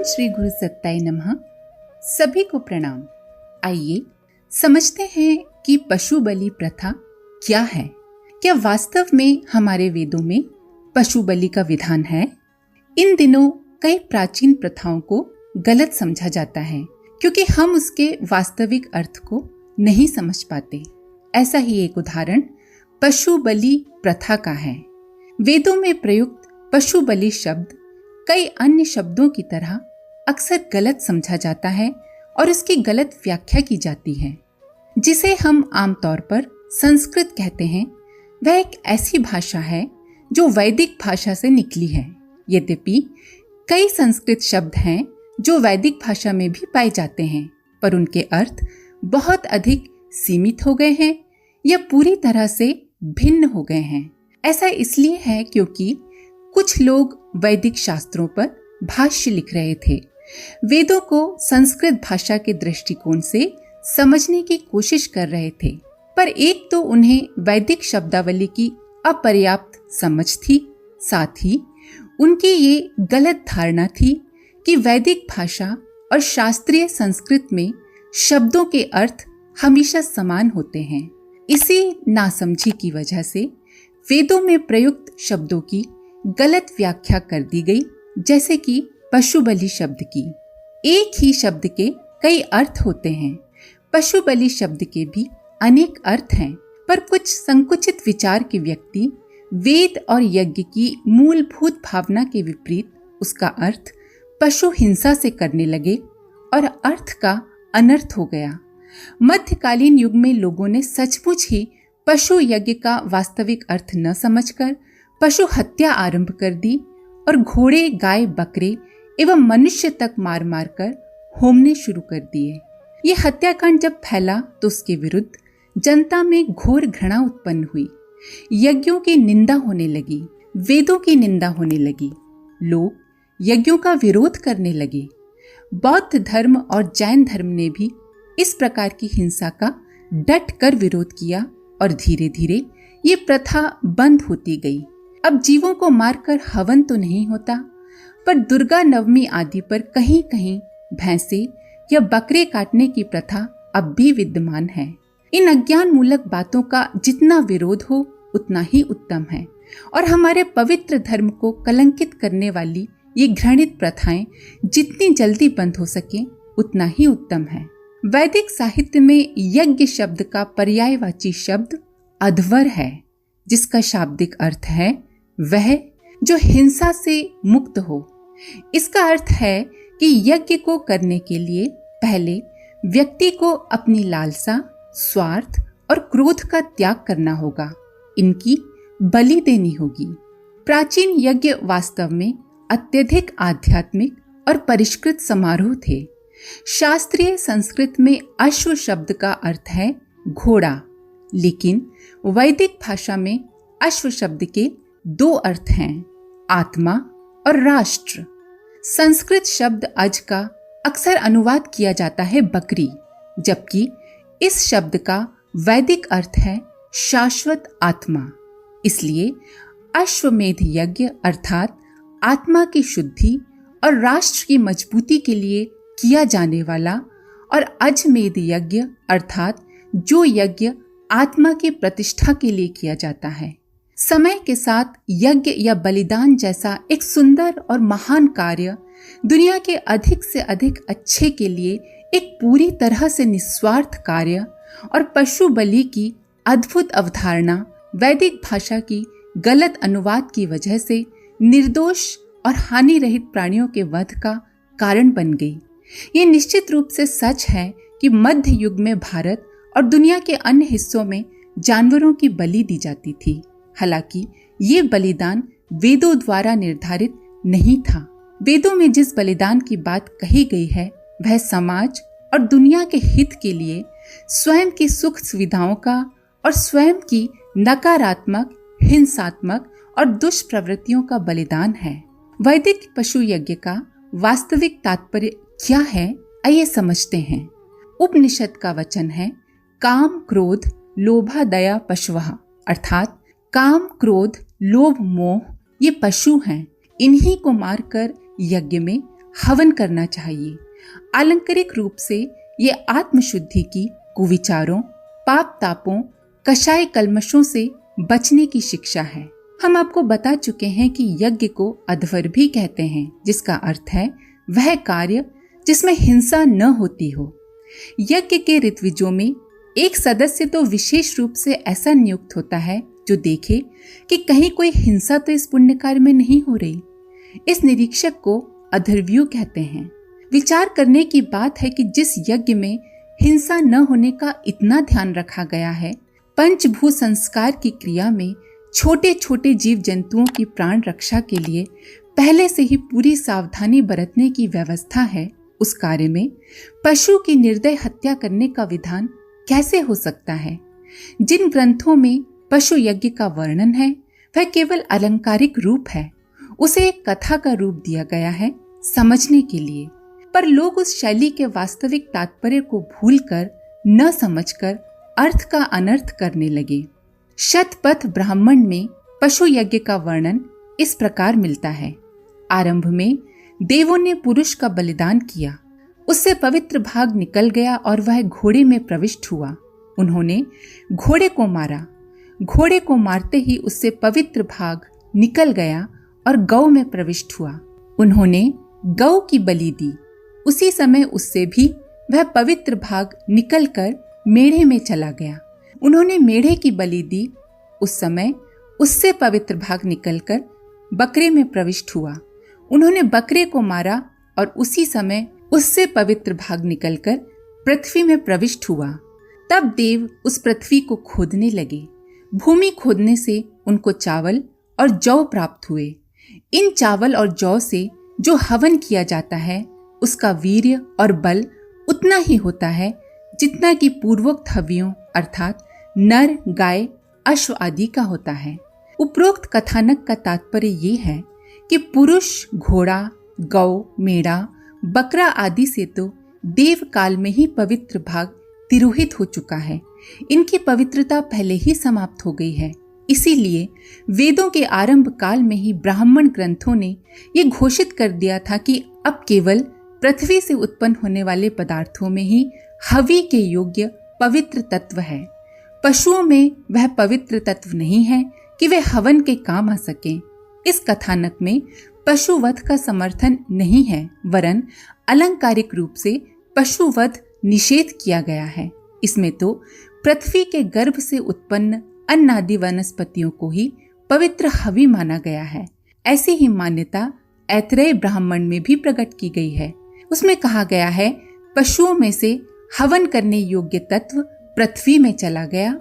श्री गुरु सत्ताय नमः। सभी को प्रणाम। आइए समझते हैं कि पशु बलि प्रथा क्या है। क्या वास्तव में हमारे वेदों में पशु बलि का विधान है? इन दिनों कई प्राचीन प्रथाओं को गलत समझा जाता है क्योंकि हम उसके वास्तविक अर्थ को नहीं समझ पाते। ऐसा ही एक उदाहरण पशु बलि प्रथा का है। वेदों में प्रयुक्त पशु बलि शब्द कई अन्य शब्दों की तरह अक्सर गलत समझा जाता है और उसकी गलत व्याख्या की जाती है। जिसे हम आमतौर पर संस्कृत कहते हैं, वह एक ऐसी भाषा है जो वैदिक भाषा से निकली है। यद्यपि कई संस्कृत शब्द हैं जो वैदिक भाषा में भी पाए जाते हैं, पर उनके अर्थ बहुत अधिक सीमित हो गए हैं या पूरी तरह से भिन्न हो गए हैं। ऐसा इसलिए है क्योंकि कुछ लोग वैदिक शास्त्रों पर भाष्य लिख रहे थे, वेदों को संस्कृत भाषा के दृष्टिकोण से समझने की कोशिश कर रहे थे, पर एक तो उन्हें वैदिक शब्दावली की अपर्याप्त समझ थी, साथ ही उनकी ये गलत धारणा थी कि वैदिक भाषा और शास्त्रीय संस्कृत में शब्दों के अर्थ हमेशा समान होते हैं। इसी नासमझी की वजह से वेदों में प्रयुक्त शब्दों की गलत व्याख्या कर दी गई, जैसे कि पशु बलि शब्द की। एक ही शब्द के कई अर्थ होते हैं। पशु बलि शब्द के भी अनेक अर्थ हैं, पर कुछ संकुचित विचार के व्यक्ति वेद और यज्ञ की मूलभूत भावना के विपरीत उसका अर्थ पशु हिंसा से करने लगे और अर्थ का अनर्थ हो गया। मध्यकालीन युग में लोगों ने सचमुच ही पशु यज्ञ का वास्तविक अर्थ न समझकर पशु हत्या आरंभ कर दी और घोड़े, गाय, बकरे एवं मनुष्य तक मार मार कर होमने शुरू कर दिए। ये हत्याकांड जब फैला तो उसके विरुद्ध जनता में घोर घृणा उत्पन्न हुई। यज्ञों की निंदा होने लगी, वेदों की निंदा होने लगी, लोग यज्ञों का विरोध करने लगे। बौद्ध धर्म और जैन धर्म ने भी इस प्रकार की हिंसा का डट कर विरोध किया और धीरे धीरे ये प्रथा बंद होती गई। अब जीवों को मारकर हवन तो नहीं होता, पर दुर्गा नवमी आदि पर कहीं कहीं भैंसे या बकरे काटने की प्रथा अब भी विद्यमान है। इन अज्ञान मूलक बातों का जितना विरोध हो उतना ही उत्तम है और हमारे पवित्र धर्म को कलंकित करने वाली ये घृणित प्रथाएं जितनी जल्दी बंद हो सके उतना ही उत्तम है। वैदिक साहित्य में यज्ञ शब्द का पर्यायवाची शब्द अध्वर है, जिसका शाब्दिक अर्थ है वह जो हिंसा से मुक्त हो। इसका अर्थ है कि यज्ञ को करने के लिए पहले व्यक्ति को अपनी लालसा, स्वार्थ और क्रोध का त्याग करना होगा, इनकी बलि देनी होगी। प्राचीन यज्ञ वास्तव में अत्यधिक आध्यात्मिक और परिष्कृत समारोह थे। शास्त्रीय संस्कृत में अश्व शब्द का अर्थ है घोड़ा, लेकिन वैदिक भाषा में अश्व शब्द के दो अर्थ हैं, आत्मा और राष्ट्र। संस्कृत शब्द अज का अक्सर अनुवाद किया जाता है बकरी, जबकि इस शब्द का वैदिक अर्थ है शाश्वत आत्मा। इसलिए अश्वमेध यज्ञ अर्थात आत्मा की शुद्धि और राष्ट्र की मजबूती के लिए किया जाने वाला और अजमेध यज्ञ अर्थात जो यज्ञ आत्मा की प्रतिष्ठा के लिए किया जाता है। समय के साथ यज्ञ या बलिदान जैसा एक सुंदर और महान कार्य दुनिया के अधिक से अधिक अच्छे के लिए एक पूरी तरह से निस्वार्थ कार्य और पशु बलि की अद्भुत अवधारणा वैदिक भाषा की गलत अनुवाद की वजह से निर्दोष और हानि रहित प्राणियों के वध का कारण बन गई। ये निश्चित रूप से सच है कि मध्य युग में भारत और दुनिया के अन्य हिस्सों में जानवरों की बलि दी जाती थी। हालांकि ये बलिदान वेदों द्वारा निर्धारित नहीं था। वेदों में जिस बलिदान की बात कही गई है वह समाज और दुनिया के हित के लिए स्वयं की सुख सुविधाओं का और स्वयं की नकारात्मक, हिंसात्मक और दुष्प्रवृत्तियों का बलिदान है। वैदिक पशु यज्ञ का वास्तविक तात्पर्य क्या है, आइए समझते हैं। उपनिषद का वचन है काम क्रोध लोभा दया पशवः, अर्थात काम क्रोध लोभ मोह ये पशु हैं, इन्हीं को मारकर यज्ञ में हवन करना चाहिए। आलंकारिक रूप से ये आत्मशुद्धि की, कुविचारों, पाप तापों, कषाय कल्मशों से बचने की शिक्षा है। हम आपको बता चुके हैं कि यज्ञ को अध्वर भी कहते हैं, जिसका अर्थ है वह कार्य जिसमें हिंसा न होती हो। यज्ञ के ऋत्विजों में एक सदस्य तो विशेष रूप से ऐसा नियुक्त होता है जो देखे कि कहीं कोई हिंसा तो इस पुण्य कार्य में नहीं हो रही। इस निरीक्षक को अधर्व्यू कहते हैं। विचार करने की बात है कि जिस यज्ञ में हिंसा न होने का इतना ध्यान रखा गया है, पंचभूत संस्कार की क्रिया में छोटे छोटे जीव जंतुओं की प्राण रक्षा के लिए पहले से ही पूरी सावधानी बरतने की व्यवस्था है, उस कार्य में पशु की निर्दय हत्या करने का विधान कैसे हो सकता है? जिन ग्रंथों में पशु यज्ञ का वर्णन है वह केवल अलंकारिक रूप है, उसे एक कथा का रूप दिया गया है समझने के लिए। पर लोग उस शैली के वास्तविक तात्पर्य को भूलकर, न समझकर अर्थ का अनर्थ करने लगे। शतपथ ब्राह्मण में पशु यज्ञ का वर्णन इस प्रकार मिलता है। आरंभ में देवों ने पुरुष का बलिदान किया, उससे पवित्र भाग निकल गया और वह घोड़े में प्रविष्ट हुआ। उन्होंने घोड़े को मारा, घोड़े को मारते ही उससे पवित्र भाग निकल गया और गौ में प्रविष्ट हुआ। उन्होंने गौ की बलि दी, उसी समय उससे भी वह पवित्र भाग निकलकर मेढ़े में चला गया। उन्होंने मेढ़े की बलि दी, उस समय उससे पवित्र भाग निकलकर बकरे में प्रविष्ट हुआ। उन्होंने बकरे को मारा और उसी समय उससे पवित्र भाग निकलकर पृथ्वी में प्रविष्ट हुआ। तब देव उस पृथ्वी को खोदने लगे। भूमि खोदने से उनको चावल और जौ प्राप्त हुए। इन चावल और जौ से जो हवन किया जाता है उसका वीर्य और बल उतना ही होता है जितना कि पूर्वोक्त हवियों अर्थात नर, गाय, अश्व आदि का होता है। उपरोक्त कथानक का तात्पर्य ये है कि पुरुष, घोड़ा, गौ, मेढ़ा, बकरा आदि से तो देव काल में ही पवित्र भाग तिरोहित हो चुका है। इनकी पवित्रता पहले ही समाप्त हो गई है। इसीलिए वेदों के आरंभ काल में ही ब्राह्मण ग्रंथों ने ये घोषित कर दिया था कि अब केवल पृथ्वी से उत्पन्न होने वाले पदार्थों में ही हवि के योग्य पवित्र तत्व है। पशुओं में वह पवित्र तत्व नहीं है कि वे हवन के काम आ सकें। इस कथानक में पशुवध का समर्थन नहीं है, वरन अलंकारिक रूप से पशुवध निषेध किया गया है। इसमें तो पृथ्वी के गर्भ से उत्पन्न अन्नादि वनस्पतियों को ही पवित्र हवि माना गया है। ऐसी ही मान्यता ऐतरेय ब्राह्मण में भी प्रकट की गई है। उसमें कहा गया है, पशुओं में से हवन करने योग्य तत्व पृथ्वी में चला गया,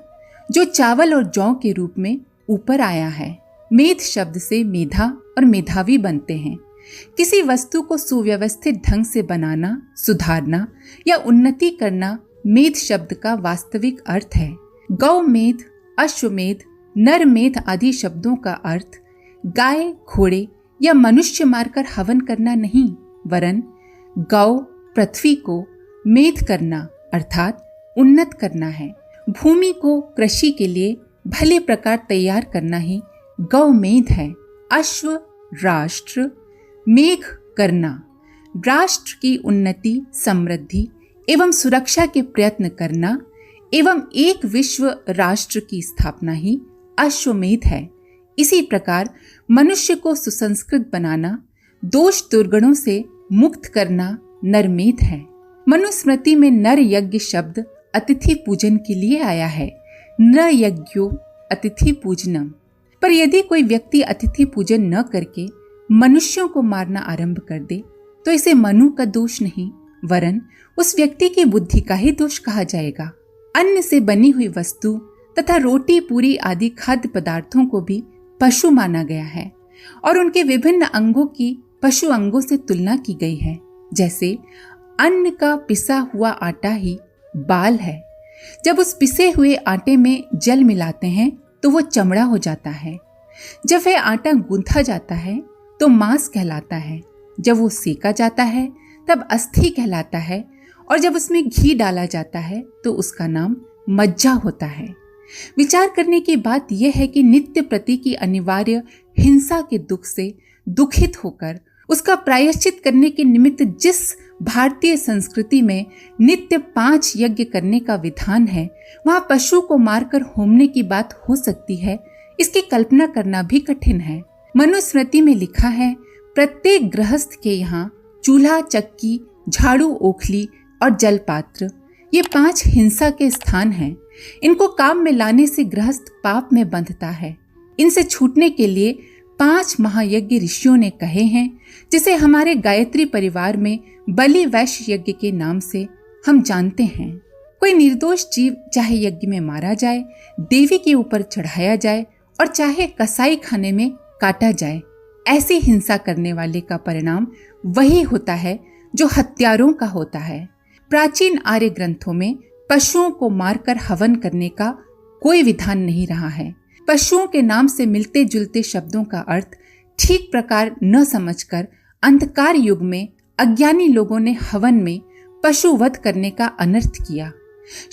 जो चावल और जौ के रूप में ऊपर आया है। मेध शब्द से मेधा और मेधावी बनते हैं। किसी वस्तु को सुव्यवस्थित ढंग से बनाना, सुधारना या उन्नति करना मेध शब्द का वास्तविक अर्थ है। गौ मेध, अश्वमेध, नरमेध आदि शब्दों का अर्थ गाय, घोड़े या मनुष्य मारकर हवन करना नहीं, वरन गौ, पृथ्वी को मेध करना अर्थात उन्नत करना है। भूमि को कृषि के लिए भले प्रकार तैयार करना ही गौमेध है। अश्व, राष्ट्र, मेघ करना, राष्ट्र की उन्नति, समृद्धि एवं सुरक्षा के प्रयत्न करना एवं एक विश्व राष्ट्र की स्थापना ही अश्वमेध है। इसी प्रकार मनुष्य को सुसंस्कृत बनाना, दोष दुर्गुणों से मुक्त करना नरमेध है। मनुस्मृति में नर यज्ञ शब्द अतिथि पूजन के लिए आया है, न यज्ञो अतिथि पूजनम। पर यदि कोई व्यक्ति अतिथि पूजन न करके मनुष्यों को मारना आरंभ कर दे तो इसे मनु का दोष नहीं, वरन उस व्यक्ति की बुद्धि का ही दोष कहा जाएगा। अन्न से बनी हुई वस्तु तथा रोटी, पूरी आदि खाद्य पदार्थों को भी पशु माना गया है और उनके विभिन्न अंगों की पशु अंगों से तुलना की गई है। जैसे अन्न का पिसा हुआ आटा ही बाल है। जब उस पिसे हुए आटे में जल मिलाते हैं तो वो चमड़ा हो जाता है। जब वह आटा गूंथा जाता है तो मांस कहलाता है। जब वो सेका जाता है तब अस्थि कहलाता है और जब उसमें घी डाला जाता है तो उसका नाम मज्जा होता है। विचार करने की बात यह है कि नित्य प्रति की अनिवार्य हिंसा के दुख से दुखित होकर उसका प्रायश्चित करने के निमित्त जिस भारतीय संस्कृति में नित्य 5 यज्ञ करने का विधान है, वहां पशु को मारकर होमने की बात हो सकती है, इसकी कल्पना करना भी कठिन है। मनुस्मृति में लिखा है, प्रत्येक गृहस्थ के यहाँ चूल्हा, चक्की, झाड़ू, ओखली और जलपात्र, ये 5 हिंसा के स्थान हैं। इनको काम में लाने से गृहस्थ पाप में बंधता है। इनसे छूटने के लिए 5 महायज्ञ ऋषियों ने कहे हैं, जिसे हमारे गायत्री परिवार में बलि वैश्य यज्ञ के नाम से हम जानते हैं। कोई निर्दोष जीव चाहे यज्ञ में मारा जाए, देवी के ऊपर चढ़ाया जाए और चाहे कसाई खाने में काटा जाए, ऐसी हिंसा करने वाले का परिणाम वही होता है जो हत्यारों का होता है। प्राचीन आर्य ग्रंथों में पशुओं को मारकर हवन करने का कोई विधान नहीं रहा है। पशुओं के नाम से मिलते जुलते शब्दों का अर्थ ठीक प्रकार न समझकर अंधकार युग में अज्ञानी लोगों ने हवन में पशु वध करने का अनर्थ किया।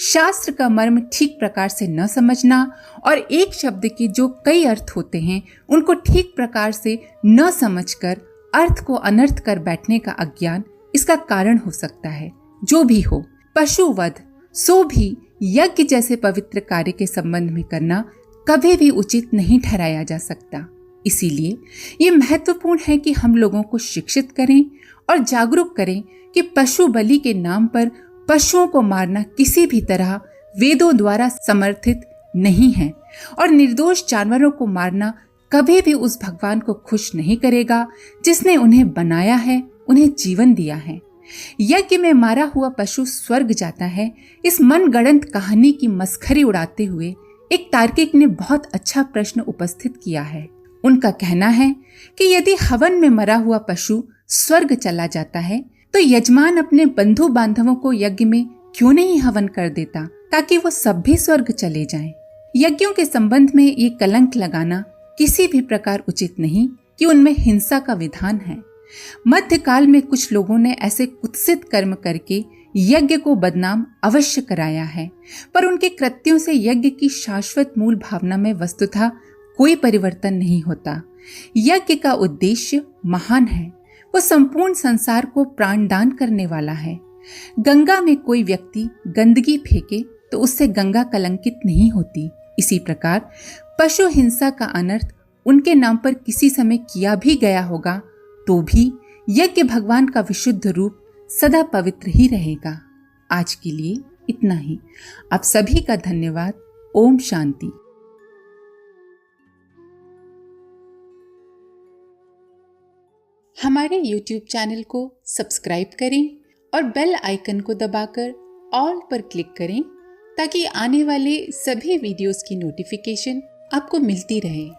शास्त्र का मर्म ठीक प्रकार से न समझना और एक शब्द के जो कई अर्थ होते हैं उनको ठीक प्रकार से न समझकर अर्थ को अनर्थ कर बैठने का अज्ञान इसका कारण हो सकता है। जो भी हो, पशु वध सो भी यज्ञ जैसे पवित्र कार्य के संबंध में करना कभी भी उचित नहीं ठहराया जा सकता। इसीलिए ये महत्वपूर्ण है कि हम लोगों को शिक्षित करें और जागरूक करें कि पशु बलि के नाम पर पशुओं को मारना किसी भी तरह वेदों द्वारा समर्थित नहीं है और निर्दोष जानवरों को मारना कभी भी उस भगवान को खुश नहीं करेगा जिसने उन्हें बनाया है, उन्हें जीवन दिया है। यज्ञ में मारा हुआ पशु स्वर्ग जाता है, इस मनगढ़ंत कहानी की मस्खरी उड़ाते हुए एक तार्किक ने बहुत अच्छा प्रश्न उपस्थित किया है। उनका कहना है कि यदि हवन में मरा हुआ पशु स्वर्ग चला जाता है तो यजमान अपने बंधु बांधवों को यज्ञ में क्यों नहीं हवन कर देता ताकि वो सब भी स्वर्ग चले जाएं। यज्ञों के संबंध में ये कलंक लगाना किसी भी प्रकार उचित नहीं कि उनमें हिंसा का विधान है। मध्यकाल में कुछ लोगों ने ऐसे कुत्सित कर्म करके यज्ञ को बदनाम अवश्य कराया है, पर उनके कृत्यों से यज्ञ की शाश्वत मूल भावना में वस्तुतः कोई परिवर्तन नहीं होता। यज्ञ का उद्देश्य महान है, वो संपूर्ण संसार को प्राणदान करने वाला है। गंगा में कोई व्यक्ति गंदगी फेंके तो उससे गंगा कलंकित नहीं होती। इसी प्रकार पशु हिंसा का अनर्थ उनके नाम पर किसी समय किया भी गया होगा तो भी यज्ञ भगवान का विशुद्ध रूप सदा पवित्र ही रहेगा। आज के लिए इतना ही। आप सभी का धन्यवाद। ओम शांति। हमारे YouTube चैनल को सब्सक्राइब करें और बेल आइकन को दबाकर ऑल पर क्लिक करें ताकि आने वाले सभी वीडियोस की नोटिफिकेशन आपको मिलती रहे।